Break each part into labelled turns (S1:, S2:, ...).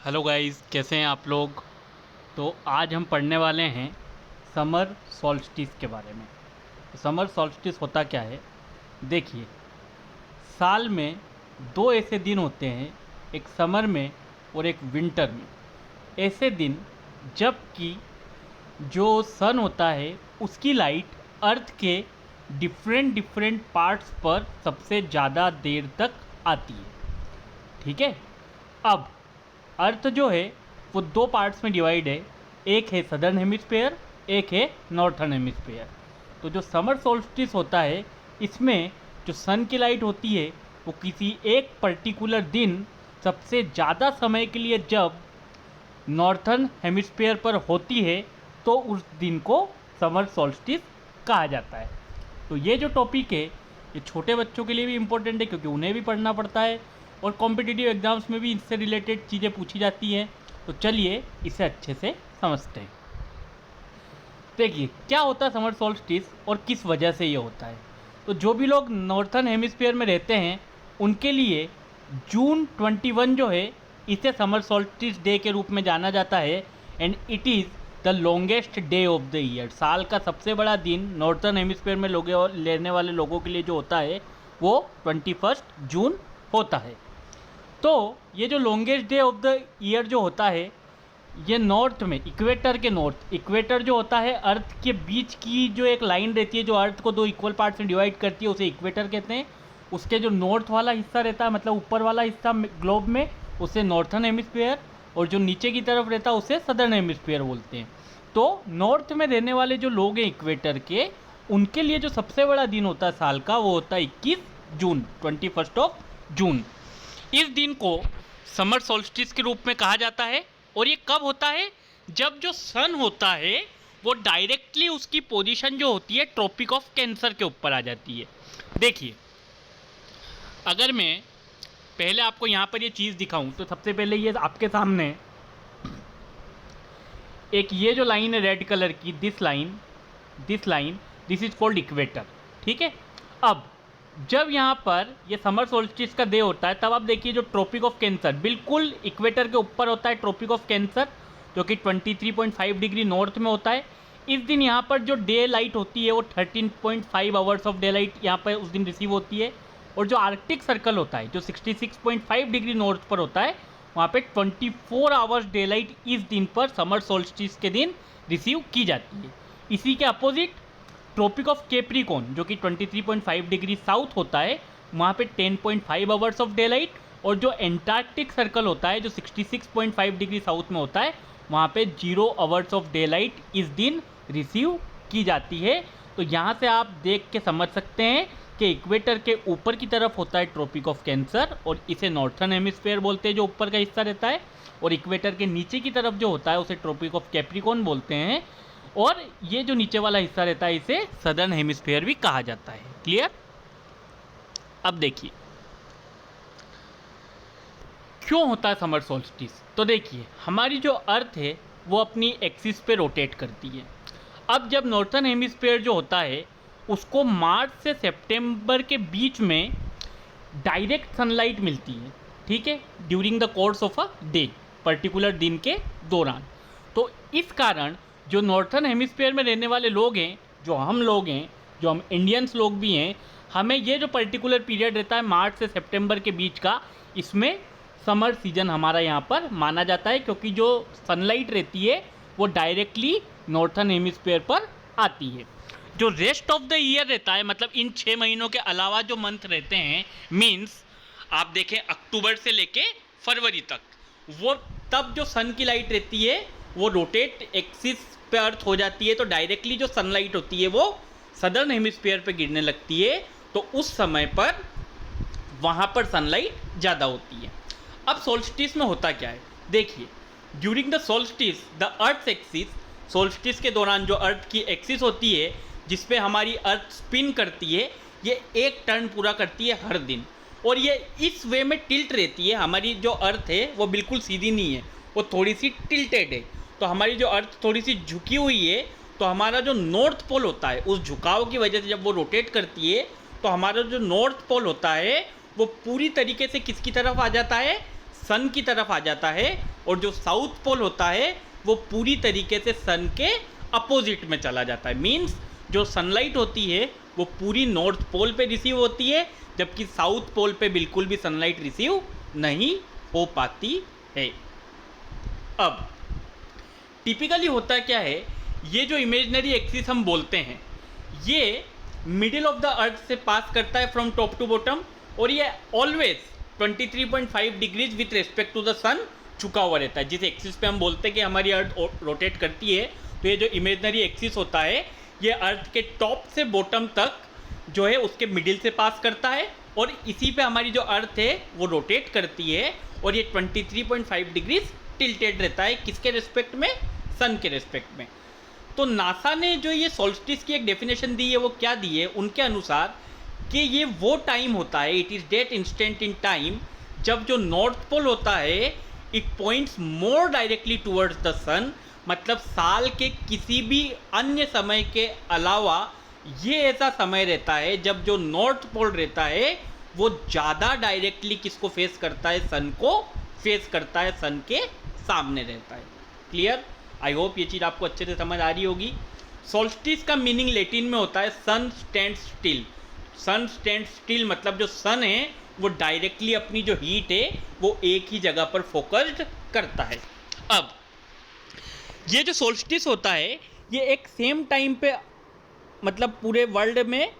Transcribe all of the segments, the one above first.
S1: Hello guys, कैसे हैं आप लोग। तो आज हम पढ़ने वाले हैं समर सॉल्स्टिस के बारे में। तो समर सॉल्स्टिस होता क्या है, देखिए। साल में दो ऐसे दिन होते हैं, एक समर में और एक विंटर में। ऐसे दिन जब कि जो सन होता है उसकी लाइट अर्थ के डिफरेंट डिफरेंट पार्ट्स पर सबसे ज़्यादा देर तक आती है। ठीक है। अब अर्थ जो है वो दो पार्ट्स में डिवाइड है, एक है सदर्न हेमिस्फेयर, एक है नॉर्थर्न हेमिस्फेयर। तो जो समर सोल्स्टिस होता है इसमें जो सन की लाइट होती है वो किसी एक पर्टिकुलर दिन सबसे ज़्यादा समय के लिए जब नॉर्थर्न हेमिस्फेयर पर होती है तो उस दिन को समर सोल्स्टिस कहा जाता है। तो ये जो टॉपिक है ये छोटे बच्चों के लिए भी इम्पोर्टेंट है क्योंकि उन्हें भी पढ़ना पड़ता है और कॉम्पिटिटिव एग्जाम्स में भी इससे रिलेटेड चीज़ें पूछी जाती हैं। तो चलिए इसे अच्छे से समझते हैं। देखिए क्या होता है समर सोल्स्टिस और किस वजह से ये होता है। तो जो भी लोग नॉर्थर्न हेमिस्फीयर में रहते हैं उनके लिए जून 21 जो है इसे समर सोल्स्टिस डे के रूप में जाना जाता है। And it is the longest day of the year. साल का सबसे बड़ा दिन नॉर्थर्न हेमिस्फीयर में लेने वाले लोगों के लिए जो होता है वो 21 जून होता है। तो ये जो longest day of the year जो होता है ये नॉर्थ में इक्वेटर के नॉर्थ, इक्वेटर जो होता है अर्थ के बीच की जो एक लाइन रहती है जो अर्थ को दो इक्वल पार्ट्स में डिवाइड करती है उसे इक्वेटर कहते हैं। उसके जो नॉर्थ वाला हिस्सा रहता है मतलब ऊपर वाला हिस्सा ग्लोब में उसे नॉर्थर्न हेमिस्फीयर और जो नीचे की तरफ रहता है उसे सदर्न हेमिस्फीयर बोलते हैं। तो नॉर्थ में रहने वाले जो लोग हैं इक्वेटर के उनके लिए जो सबसे बड़ा दिन होता है साल का वो होता है 21 जून, 21 इस दिन को समर सोल्स्टिस के रूप में कहा जाता है। और ये कब होता है, जब जो सन होता है वो डायरेक्टली उसकी पोजीशन जो होती है ट्रॉपिक ऑफ कैंसर के ऊपर आ जाती है। देखिए अगर मैं पहले आपको यहाँ पर ये चीज़ दिखाऊं तो सबसे पहले ये आपके सामने एक ये जो लाइन है रेड कलर की, this line this is called equator. ठीक है। अब जब यहाँ पर ये समर सोल्स्टिस का डे होता है तब आप देखिए जो ट्रॉपिक ऑफ कैंसर बिल्कुल इक्वेटर के ऊपर होता है, ट्रॉपिक ऑफ कैंसर जो कि 23.5 डिग्री नॉर्थ में होता है। इस दिन यहाँ पर जो डे लाइट होती है वो 13.5 आवर्स ऑफ डे लाइट यहाँ पर उस दिन रिसीव होती है। और जो आर्कटिक सर्कल होता है जो 66.5 डिग्री नॉर्थ पर होता है वहाँ पे 24 आवर्स डे लाइट इस दिन पर समर सोल्स्टिस के दिन रिसीव की जाती है। इसी के अपोजिट ट्रॉपिक ऑफ कैप्रिकॉर्न जो कि 23.5 डिग्री साउथ होता है वहाँ पे 10.5 आवर्स ऑफ डे लाइट। और जो एंटार्क्टिक सर्कल होता है जो 66.5 डिग्री साउथ में होता है वहाँ पे 0 आवर्स ऑफ डे लाइट इस दिन रिसीव की जाती है। तो यहाँ से आप देख के समझ सकते हैं कि इक्वेटर के ऊपर की तरफ होता है ट्रॉपिक ऑफ कैंसर और इसे नॉर्थर्न हेमिस्फीयर बोलते हैं जो ऊपर का हिस्सा रहता है। और इक्वेटर के नीचे की तरफ जो होता है उसे ट्रॉपिक ऑफ कैप्रिकॉर्न बोलते हैं। और ये जो नीचे वाला हिस्सा रहता है इसे सदर्न हेमिस्फीयर भी कहा जाता है। क्लियर। अब देखिए क्यों होता है समर सोल्स्टिस। तो देखिए हमारी जो अर्थ है वो अपनी एक्सिस पे रोटेट करती है। अब जब नॉर्थर्न हेमिस्फीयर जो होता है उसको मार्च से सितंबर के बीच में डायरेक्ट सनलाइट मिलती है। ठीक है। During the course of a day, particular दिन के दौरान। तो इस कारण जो नॉर्थर्न हेमिस्फीयर में रहने वाले लोग हैं, जो हम लोग हैं, जो हम इंडियंस लोग भी हैं, हमें ये जो पर्टिकुलर पीरियड रहता है मार्च से सितंबर के बीच का, इसमें समर सीजन हमारा यहाँ पर माना जाता है क्योंकि जो सनलाइट रहती है वो डायरेक्टली नॉर्थर्न हेमिस्फीयर पर आती है। जो रेस्ट ऑफ द ईयर रहता है मतलब इन 6 महीनों के अलावा जो मंथ रहते हैं, मीन्स आप देखें अक्टूबर से लेके फरवरी तक, वो तब जो सन की लाइट रहती है वो रोटेट एक्सिस पे अर्थ हो जाती है। तो डायरेक्टली जो सनलाइट होती है वो सदर्न हेमिस्फीयर पे गिरने लगती है। तो उस समय पर वहाँ पर सनलाइट ज़्यादा होती है। अब सोल्स्टिस में होता क्या है, देखिए during the solstice the earth axis, solstice के दौरान जो अर्थ की एक्सिस होती है जिसपे हमारी अर्थ स्पिन करती है ये एक टर्न पूरा करती है हर दिन। और ये इस वे में टिल्ट रहती है। हमारी जो अर्थ है वो बिल्कुल सीधी नहीं है, वो थोड़ी सी टिल्टेड है। तो हमारी जो अर्थ थोड़ी सी झुकी हुई है तो हमारा जो नॉर्थ पोल होता है उस झुकाव की वजह से जब वो रोटेट करती है तो हमारा जो नॉर्थ पोल होता है वो पूरी तरीके से किसकी तरफ आ जाता है, सन की तरफ आ जाता है। और जो साउथ पोल होता है वो पूरी तरीके से सन के अपोजिट में चला जाता है। मीन्स जो सनलाइट होती है वो पूरी नॉर्थ पोल पे रिसीव होती है, जबकि साउथ पोल पे बिल्कुल भी सनलाइट रिसीव नहीं हो पाती है। अब टिपिकली होता क्या है, ये जो इमेजनरी एक्सिस हम बोलते हैं ये मिडिल ऑफ द अर्थ से पास करता है फ्रॉम टॉप टू बॉटम, और ये always 23.5 degrees with respect to the sun झुका हुआ रहता है। जिस एक्सिस पे हम बोलते हैं कि हमारी अर्थ रोटेट करती है, तो ये जो इमेजनरी एक्सिस होता है ये अर्थ के टॉप से बॉटम तक जो है उसके मिडिल से पास करता है, और इसी पे हमारी जो अर्थ है वो रोटेट करती है, और ये 23.5 डिग्रीज टिल्टेड रहता है किसके रिस्पेक्ट में, सन के रिस्पेक्ट में। तो नासा ने जो ये सोल्स्टिस की एक डेफिनेशन दी है वो क्या दी है, उनके अनुसार कि ये वो टाइम होता है, it is that instant in time जब जो नॉर्थ पोल होता है it points more directly towards the sun. मतलब साल के किसी भी अन्य समय के अलावा ये ऐसा समय रहता है जब जो नॉर्थ पोल रहता है वो ज़्यादा डायरेक्टली किसको फेस करता है, सन को फेस करता है, सन के सामने रहता है। क्लियर? आई होप ये चीज़ आपको अच्छे से समझ आ रही होगी। सोल्स्टिस का मीनिंग लैटिन में होता है सन स्टैंड स्टिल। सन स्टैंड स्टिल मतलब जो सन है वो डायरेक्टली अपनी जो हीट है वो एक ही जगह पर फोकस्ड करता है। अब ये जो सोल्स्टिस होता है ये एक सेम टाइम पे मतलब पूरे वर्ल्ड में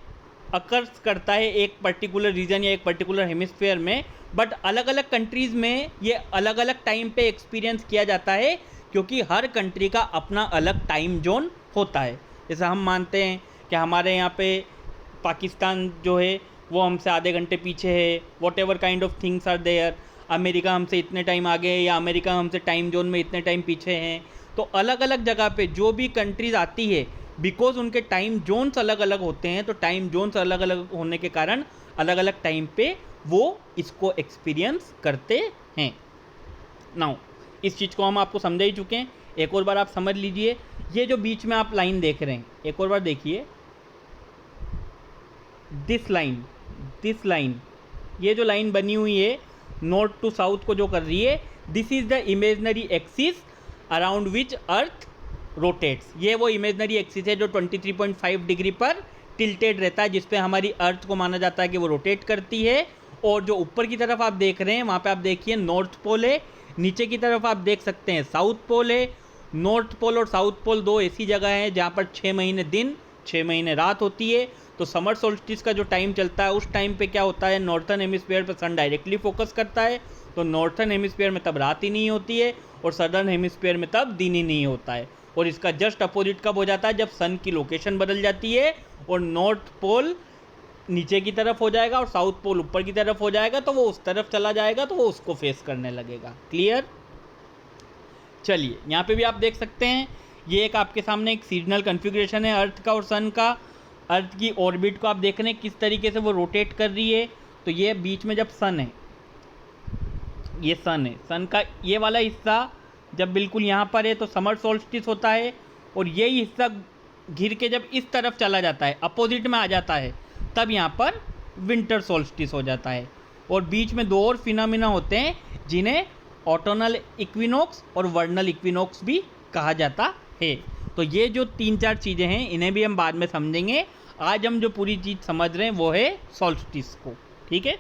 S1: अकर्स करता है, एक पर्टिकुलर रीजन या एक पर्टिकुलर हेमिस्फीयर में, बट अलग अलग कंट्रीज़ में ये अलग अलग टाइम पे एक्सपीरियंस किया जाता है, क्योंकि हर कंट्री का अपना अलग टाइम जोन होता है। जैसे हम मानते हैं कि हमारे यहाँ पे पाकिस्तान जो है वो हमसे आधे घंटे पीछे है, whatever kind of things are there. America हमसे इतने टाइम आगे है या अमेरिका हमसे टाइम जोन में इतने टाइम पीछे हैं। तो अलग अलग जगह पे जो भी कंट्रीज़ आती है, बिकॉज उनके टाइम जोन्स अलग अलग होते हैं, तो टाइम जोन्स अलग अलग होने के कारण अलग अलग टाइम पे वो इसको एक्सपीरियंस करते हैं। नाउ इस चीज़ को हम आपको समझा ही चुके हैं, एक और बार आप समझ लीजिए। ये जो बीच में आप लाइन देख रहे हैं, एक और बार देखिए, दिस लाइन, ये जो लाइन बनी हुई है नॉर्थ टू साउथ को जो कर रही है, this is the imaginary axis around which earth rotates. ये वो इमेजनरी एक्सिस है जो 23.5 डिग्री पर टिल्टेड रहता है, जिस पे हमारी अर्थ को माना जाता है कि वो रोटेट करती है। और जो ऊपर की तरफ आप देख रहे हैं वहाँ पे आप देखिए नॉर्थ पोल है, नीचे की तरफ आप देख सकते हैं साउथ पोल है। नॉर्थ पोल और साउथ पोल दो ऐसी जगह हैं जहाँ पर 6 महीने दिन 6 महीने रात होती है। तो समर सोल्स्टिस का जो टाइम चलता है उस टाइम पे क्या होता है, नॉर्थर्न हेमिस्फीयर पे सन डायरेक्टली फोकस करता है, तो नॉर्थर्न हेमिस्फीयर में तब रात ही नहीं होती है और सदर्न हेमिस्फीयर में तब दिन ही नहीं होता है। और इसका जस्ट अपोजिट कब हो जाता है, जब सन की लोकेशन बदल जाती है और नॉर्थ पोल नीचे की तरफ हो जाएगा और साउथ पोल ऊपर की तरफ हो जाएगा, तो वो उस तरफ चला जाएगा, तो वो उसको फेस करने लगेगा। क्लियर? चलिए यहाँ पे भी आप देख सकते हैं, ये एक आपके सामने एक सीजनल कन्फिग्रेशन है अर्थ का और सन का। अर्थ की ऑर्बिट को आप देख रहे हैं किस तरीके से वो रोटेट कर रही है। तो ये बीच में जब सन है, ये सन है, सन का ये वाला हिस्सा जब बिल्कुल यहाँ पर है तो समर सोल्स्टिस होता है, और यही हिस्सा घिर के जब इस तरफ चला जाता है, अपोजिट में आ जाता है, तब यहाँ पर विंटर सोल्स्टिस हो जाता है। और बीच में दो और फिनोमिना होते हैं जिन्हें ऑटोनल इक्विनोक्स और वर्नल इक्विनोक्स भी कहा जाता है। तो ये जो 3-4 चीज़ें हैं इन्हें भी हम बाद में समझेंगे। आज हम जो पूरी चीज़ समझ रहे हैं वो है सोल्स्टिस को। ठीक है,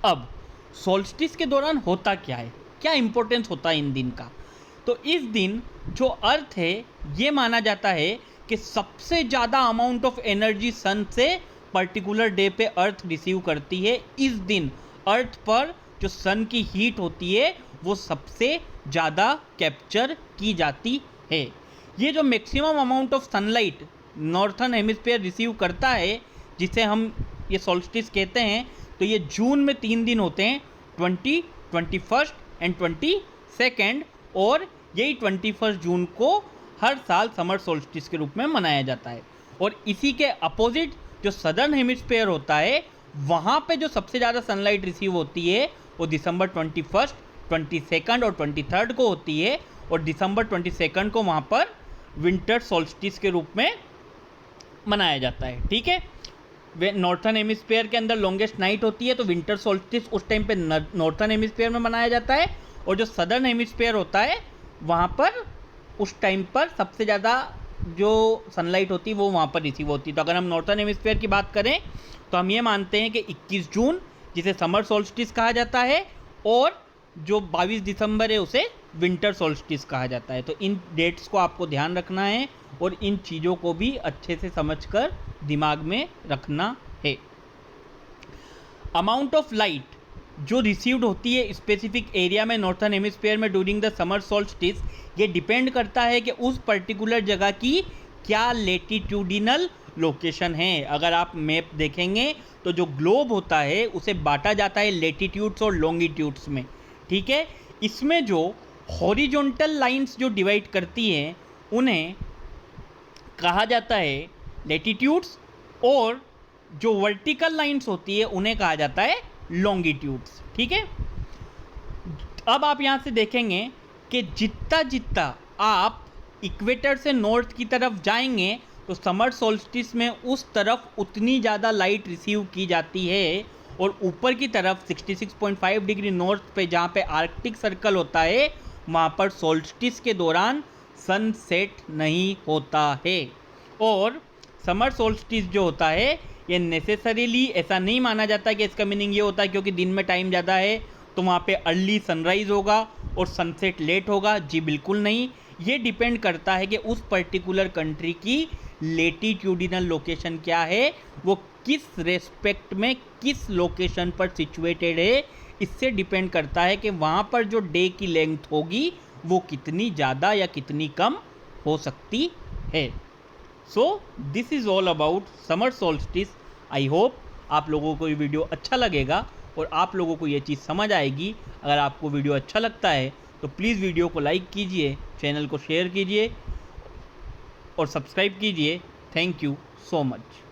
S1: अब सोल्स्टिस के दौरान होता क्या है, क्या इंपॉर्टेंस होता है इन दिन का। तो इस दिन जो अर्थ है ये माना जाता है कि सबसे ज़्यादा अमाउंट ऑफ एनर्जी सन से पर्टिकुलर डे पे अर्थ रिसीव करती है। इस दिन अर्थ पर जो सन की हीट होती है वो सबसे ज़्यादा कैप्चर की जाती है। ये जो maximum amount of sunlight northern hemisphere receive करता है, जिसे हम ये सोल्स्टिस कहते हैं, तो ये जून में 3 दिन होते हैं, 20, 21 एंड 22, और यही 21 जून को हर साल समर सोल्स्टिस के रूप में मनाया जाता है। और इसी के अपोजिट जो सदर्न हेमिस्फीयर होता है वहाँ पे जो सबसे ज़्यादा सनलाइट रिसीव होती है वो दिसंबर 21, 22 और 23 को होती है, और दिसंबर 22 को वहाँ पर विंटर सोल्स्टिस के रूप में मनाया जाता है। ठीक है, वे नॉर्थर्न हेमिस्फीयर के अंदर लॉन्गेस्ट नाइट होती है, तो विंटर सोल्स्टिस उस टाइम पे नॉर्थर्न हेमिस्फीयर में मनाया जाता है, और जो सदर्न हेमिस्फीयर होता है वहाँ पर उस टाइम पर सबसे ज़्यादा जो सनलाइट होती है वो वहाँ पर रिसीव होती है। तो अगर हम नॉर्थन हेमिस्फीयर की बात करें तो हम ये मानते हैं कि 21 जून जिसे समर सोल्स्टिस कहा जाता है, और जो 22 दिसंबर है उसे विंटर सोल्स्टिस कहा जाता है। तो इन डेट्स को आपको ध्यान रखना है और इन चीज़ों को भी अच्छे से समझकर दिमाग में रखना है। अमाउंट ऑफ लाइट जो रिसीव्ड होती है स्पेसिफिक एरिया में नॉर्थन हेमिस्फीयर में ड्यूरिंग द समर सोल्स्टिस, ये डिपेंड करता है कि उस पर्टिकुलर जगह की क्या लेटिट्यूडिनल लोकेशन है। अगर आप मैप देखेंगे तो जो ग्लोब होता है उसे बांटा जाता है लेटिट्यूड्स और लॉन्गिट्यूड्स में, ठीक है। इसमें जो हॉरिजॉन्टल लाइंस जो डिवाइड करती हैं उन्हें कहा जाता है लेटिट्यूड्स, और जो वर्टिकल लाइंस होती है उन्हें कहा जाता है लॉन्गिट्यूड्स, ठीक है। अब आप यहाँ से देखेंगे कि जितना जितना आप इक्वेटर से नॉर्थ की तरफ जाएंगे तो समर सोल्स्टिस में उस तरफ उतनी ज़्यादा लाइट रिसीव की जाती है, और ऊपर की तरफ 66.5 डिग्री नॉर्थ पे जहाँ पे आर्कटिक सर्कल होता है वहाँ पर सोल्स्टिस के दौरान सनसेट नहीं होता है। और समर सोल्स्टिस जो होता है ये नेसेसरीली ऐसा नहीं माना जाता कि इसका मीनिंग ये होता है क्योंकि दिन में टाइम ज़्यादा है तो वहाँ पे अर्ली सनराइज़ होगा और सनसेट लेट होगा। जी बिल्कुल नहीं, ये डिपेंड करता है कि उस पर्टिकुलर कंट्री की लेटिट्यूडिनल लोकेशन क्या है, वो किस रेस्पेक्ट में किस लोकेशन पर सिचुएटेड है। इससे डिपेंड करता है कि वहाँ पर जो डे की लेंथ होगी वो कितनी ज़्यादा या कितनी कम हो सकती है। So this is all about summer solstice. I hope आप लोगों को ये वीडियो अच्छा लगेगा और आप लोगों को ये चीज़ समझ आएगी। अगर आपको वीडियो अच्छा लगता है तो प्लीज़ वीडियो को लाइक कीजिए, चैनल को शेयर कीजिए और सब्सक्राइब कीजिए। Thank you so much.